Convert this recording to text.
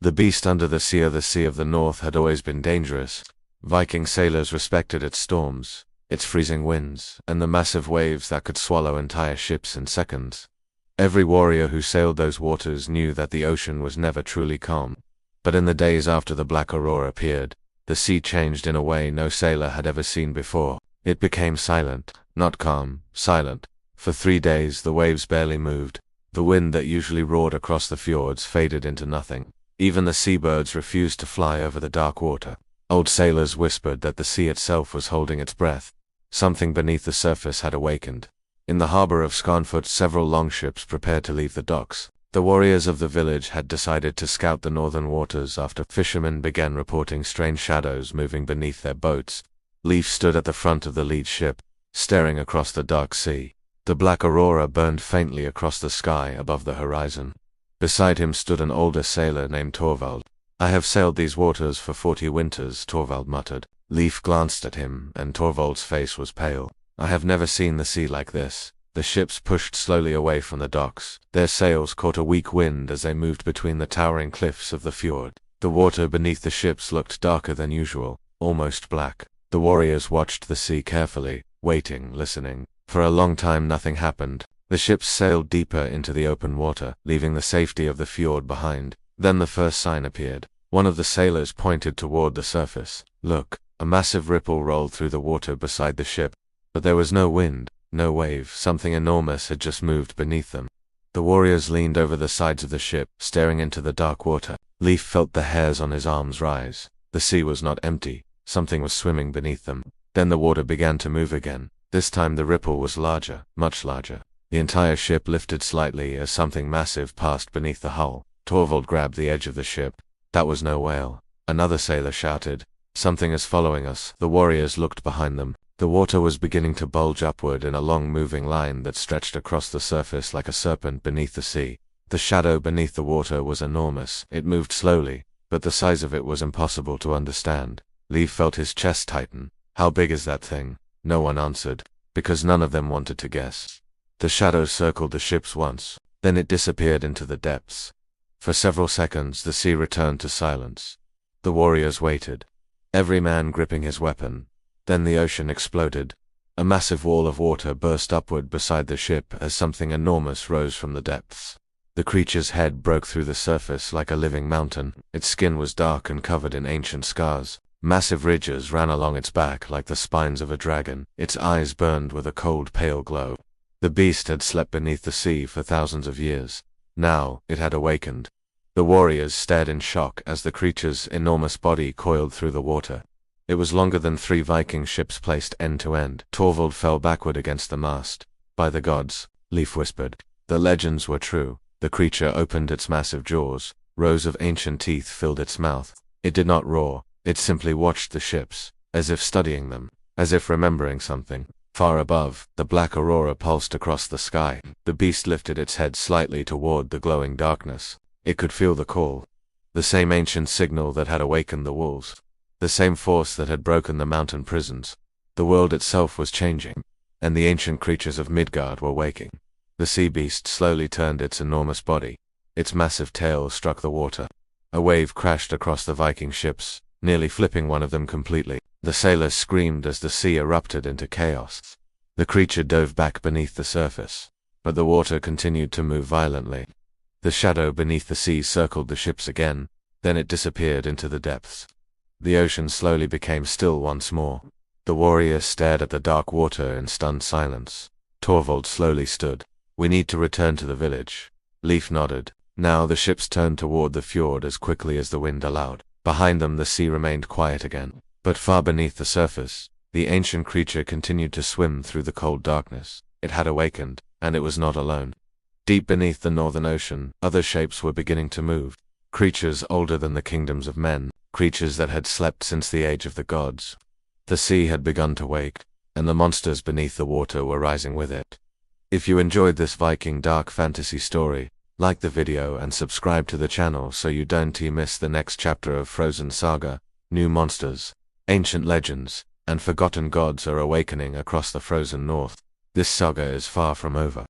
The beast under the sea of the north had always been dangerous. Viking sailors respected its storms, its freezing winds, and the massive waves that could swallow entire ships in seconds. Every warrior who sailed those waters knew that the ocean was never truly calm. But in the days after the black aurora appeared, the sea changed in a way no sailor had ever seen before. It became silent, not calm, silent. For 3 days the waves barely moved. The wind that usually roared across the fjords faded into nothing. Even the seabirds refused to fly over the dark water. Old sailors whispered that the sea itself was holding its breath. Something beneath the surface had awakened. In the harbor of Skarnfoot, several longships prepared to leave the docks. The warriors of the village had decided to scout the northern waters after fishermen began reporting strange shadows moving beneath their boats. Leif stood at the front of the lead ship, staring across the dark sea. The black aurora burned faintly across the sky above the horizon. Beside him stood an older sailor named Torvald. "I have sailed these waters for 40 winters," Torvald muttered. Leif glanced at him, and Torvald's face was pale. "I have never seen the sea like this." The ships pushed slowly away from the docks. Their sails caught a weak wind as they moved between the towering cliffs of the fjord. The water beneath the ships looked darker than usual, almost black. The warriors watched the sea carefully, waiting, listening. For a long time nothing happened. The ships sailed deeper into the open water, leaving the safety of the fjord behind. Then the first sign appeared. One of the sailors pointed toward the surface. "Look." A massive ripple rolled through the water beside the ship. But there was no wind, no wave. Something enormous had just moved beneath them. The warriors leaned over the sides of the ship, staring into the dark water. Leif felt the hairs on his arms rise. The sea was not empty. Something was swimming beneath them. Then the water began to move again. This time the ripple was larger, much larger. The entire ship lifted slightly as something massive passed beneath the hull. Torvald grabbed the edge of the ship. "That was no whale." Another sailor shouted. "Something is following us." The warriors looked behind them. The water was beginning to bulge upward in a long moving line that stretched across the surface like a serpent beneath the sea. The shadow beneath the water was enormous. It moved slowly, but the size of it was impossible to understand. Leif felt his chest tighten. "How big is that thing?" No one answered, because none of them wanted to guess. The shadow circled the ships once, then it disappeared into the depths. For several seconds the sea returned to silence. The warriors waited, every man gripping his weapon. Then the ocean exploded. A massive wall of water burst upward beside the ship as something enormous rose from the depths. The creature's head broke through the surface like a living mountain. Its skin was dark and covered in ancient scars. Massive ridges ran along its back like the spines of a dragon. Its eyes burned with a cold, pale glow. The beast had slept beneath the sea for thousands of years. Now, it had awakened. The warriors stared in shock as the creature's enormous body coiled through the water. It was longer than 3 Viking ships placed end to end. Torvald fell backward against the mast. "By the gods," Leif whispered. The legends were true. The creature opened its massive jaws. Rows of ancient teeth filled its mouth. It did not roar. It simply watched the ships, as if studying them, as if remembering something. Far above, the black aurora pulsed across the sky. The beast lifted its head slightly toward the glowing darkness. It could feel the call. The same ancient signal that had awakened the wolves. The same force that had broken the mountain prisons. The world itself was changing, and the ancient creatures of Midgard were waking. The sea beast slowly turned its enormous body. Its massive tail struck the water. A wave crashed across the Viking ships, nearly flipping one of them completely. The sailors screamed as the sea erupted into chaos. The creature dove back beneath the surface, but the water continued to move violently. The shadow beneath the sea circled the ships again, then it disappeared into the depths. The ocean slowly became still once more. The warriors stared at the dark water in stunned silence. Torvald slowly stood. "We need to return to the village." Leif nodded. Now the ships turned toward the fjord as quickly as the wind allowed. Behind them the sea remained quiet again. But far beneath the surface, the ancient creature continued to swim through the cold darkness. It had awakened, and it was not alone. Deep beneath the northern ocean, other shapes were beginning to move. Creatures older than the kingdoms of men, creatures that had slept since the age of the gods. The sea had begun to wake, and the monsters beneath the water were rising with it. If you enjoyed this Viking dark fantasy story, like the video and subscribe to the channel so you don't miss the next chapter of Frozen Saga. New monsters, ancient legends, and forgotten gods are awakening across the frozen north. This saga is far from over.